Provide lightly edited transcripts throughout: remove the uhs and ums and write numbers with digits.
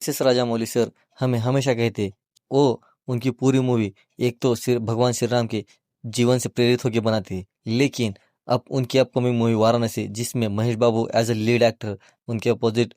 S Rajamouli sir हमें हमेशा कहते वो उनकी पूरी मूवी एक तो सिर्फ भगवान श्री राम के जीवन से प्रेरित होकर बनाती है, लेकिन अब उनकी अपकमिंग मूवी वाराणसी जिसमें महेश बाबू एज ए लीड एक्टर, उनके अपोजिट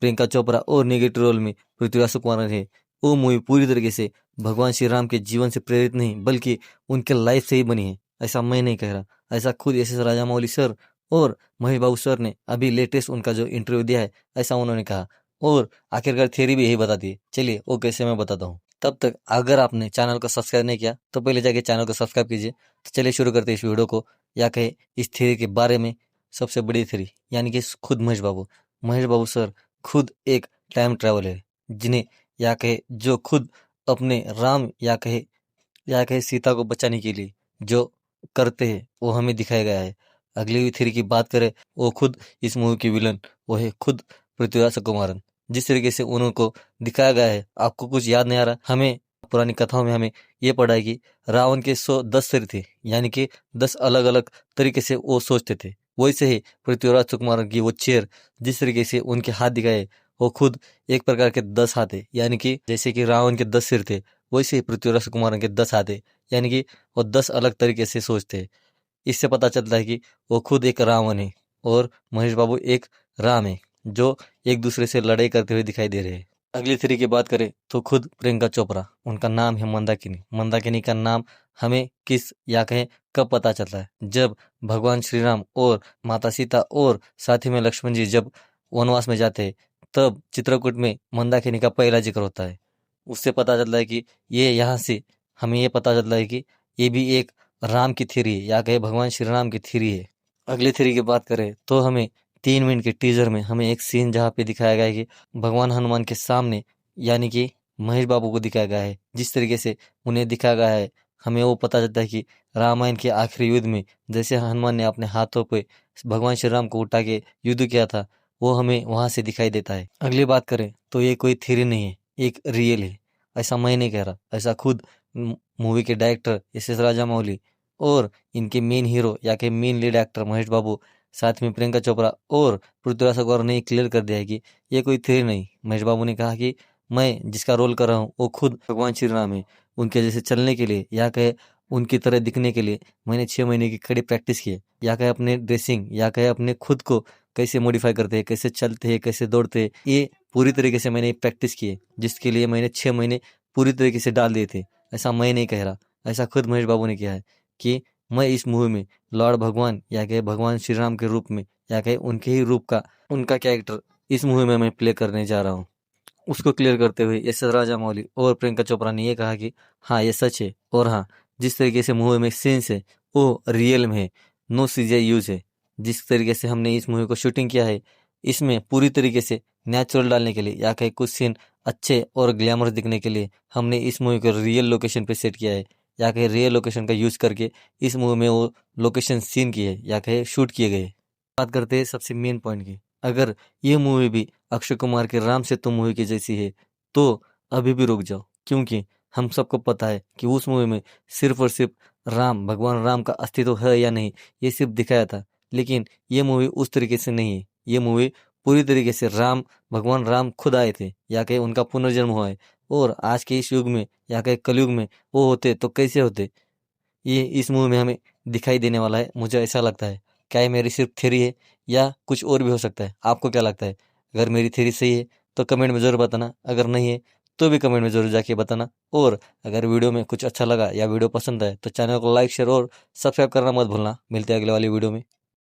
प्रियंका चोपड़ा और नेगेटिव रोल में पृथ्वीराज सुकुमारन है, वो मूवी पूरी तरीके से भगवान श्री राम के जीवन से प्रेरित नहीं बल्कि उनके लाइफ से ही बनी है। ऐसा मैं नहीं कह रहा, ऐसा खुद एस राजामौली सर और महेश बाबू सर ने अभी लेटेस्ट उनका जो इंटरव्यू दिया है ऐसा उन्होंने कहा, और आखिरकार थियरी भी यही बताती है। चलिए वो कैसे मैं बताता हूँ। तब तक अगर आपने चैनल को सब्सक्राइब नहीं किया तो पहले जाके चैनल को सब्सक्राइब कीजिए। तो चलिए शुरू करते हैं इस वीडियो को, या कहे इस थ्योरी के बारे में। सबसे बड़ी थ्योरी यानी कि खुद महेश बाबू सर खुद एक टाइम ट्रैवलर है, जिन्हें या कहे जो खुद अपने राम या कहे सीता को बचाने के लिए जो करते हैं वो हमें दिखाया गया है। अगली थ्योरी की बात करें, वो खुद इस मूवी के विलन वो है खुद पृथ्वीराज सुकुमारन। जिस तरीके से उनको दिखाया गया है, आपको कुछ याद नहीं आ रहा? हमें पुरानी कथाओं में हमें ये पढ़ा है कि रावण के 10 सिर थे, यानी कि 10 अलग अलग तरीके से वो सोचते थे। वैसे ही पृथ्वीराज सुकुमारन की वो चेयर, जिस तरीके से उनके हाथ दिखाए वो खुद एक प्रकार के 10 हाथ है, यानी कि जैसे कि रावण के 10 सिर थे वैसे ही पृथ्वीराज सुकुमारन के 10 हाथ है, यानी कि वो 10 अलग तरीके से सोचते हैं। इससे पता चलता है कि वो खुद एक रावण है और महेश बाबू एक राम है, जो एक दूसरे से लड़ाई करते हुए दिखाई दे रहे हैं। अगली थ्योरी की बात करें तो खुद प्रियंका चोपड़ा, उनका नाम है मंदाकिनी। मंदाकिनी का नाम हमें किस या कहें कब पता चलता है? जब भगवान श्री राम और माता सीता और साथी में लक्ष्मण जी जब वनवास में जाते हैं, तब चित्रकूट में मंदाकिनी का पहला जिक्र होता है। उससे पता चलता है कि ये यहाँ से हमें ये पता चलता है कि ये भी एक राम की थ्योरी है, या कहे भगवान श्री राम की थ्योरी है। अगली थ्योरी की बात करें तो हमें 3 मिनट के टीजर में हमें एक सीन जहाँ पे दिखाया गया है कि भगवान हनुमान के सामने यानी कि महेश बाबू को दिखाया गया है। जिस तरीके से उन्हें दिखाया गया है, हमें वो पता चलता है कि रामायण के आखिरी युद्ध में जैसे हनुमान ने अपने हाथों पे भगवान श्री राम को उठा के युद्ध किया था, वो हमें वहां से दिखाई देता है। अगली बात करें तो ये कोई थ्योरी नहीं है, एक रियल है। ऐसा मैं नहीं कह रहा, ऐसा खुद मूवी के डायरेक्टर एस राजामौली और इनके मेन हीरो या के मेन लीड एक्टर महेश बाबू, साथ में प्रियंका चोपड़ा और पृथ्वीराज सुकुमारन ने क्लियर कर दिया है कि ये कोई थ्योरी नहीं। महेश बाबू ने कहा कि मैं जिसका रोल कर रहा हूँ वो खुद भगवान श्री राम है। उनके जैसे चलने के लिए या कहे उनकी तरह दिखने के लिए मैंने 6 महीने की कड़ी प्रैक्टिस की है, या कहे अपने ड्रेसिंग या कहे अपने खुद को कैसे मॉडिफाई करते हैं, कैसे चलते हैं, कैसे दौड़ते हैं, ये पूरी तरीके से मैंने प्रैक्टिस की है, जिसके लिए मैंने 6 महीने पूरी तरीके से डाल दिए थे। ऐसा मैं नहीं कह रहा, ऐसा खुद महेश बाबू ने किया है कि मैं इस मूवी में लॉर्ड भगवान या कहे भगवान श्री राम के रूप में या कहे उनके ही रूप का उनका कैरेक्टर इस मूवी में मैं प्ले करने जा रहा हूँ। उसको क्लियर करते हुए एस राजामौली और प्रियंका चोपड़ा ने ये कहा कि हाँ ये सच है, और हाँ जिस तरीके से मूवी में सीन्स है वो रियल में है, नो सीजीआई यूज है। जिस तरीके से हमने इस मूवी को शूटिंग किया है, इसमें पूरी तरीके से नेचुरल डालने के लिए या कहीं कुछ सीन अच्छे और ग्लैमरस दिखने के लिए हमने इस मूवी को रियल लोकेशन पे सेट किया है, या कहीं रियल लोकेशन का यूज करके इस मूवी में वो लोकेशन सीन किए या कहीं शूट किए गए। बात करते हैं सबसे मेन पॉइंट की, अगर ये मूवी भी अक्षय कुमार के राम सेतु मूवी की जैसी है तो अभी भी रुक जाओ, क्योंकि हम सबको पता है कि उस मूवी में सिर्फ और सिर्फ भगवान राम का अस्तित्व है या नहीं ये सिर्फ दिखाया था, लेकिन ये मूवी उस तरीके से नहीं है। ये मूवी पूरी तरीके से भगवान राम खुद आए थे, या कहीं उनका पुनर्जन्म हुआ है, और आज के इस युग में या कहीं कलयुग में वो होते तो कैसे होते, ये इस मूवी में हमें दिखाई देने वाला है। मुझे ऐसा लगता है, क्या ये मेरी सिर्फ थ्योरी है या कुछ और भी हो सकता है? आपको क्या लगता है? अगर मेरी थ्योरी सही है तो कमेंट में ज़रूर बताना, अगर नहीं है तो भी कमेंट में ज़रूर जाके बताना। और अगर वीडियो में कुछ अच्छा लगा या वीडियो पसंद आए तो चैनल को लाइक शेयर और सब्सक्राइब करना मत भूलना। मिलते हैं अगले वाली वीडियो में।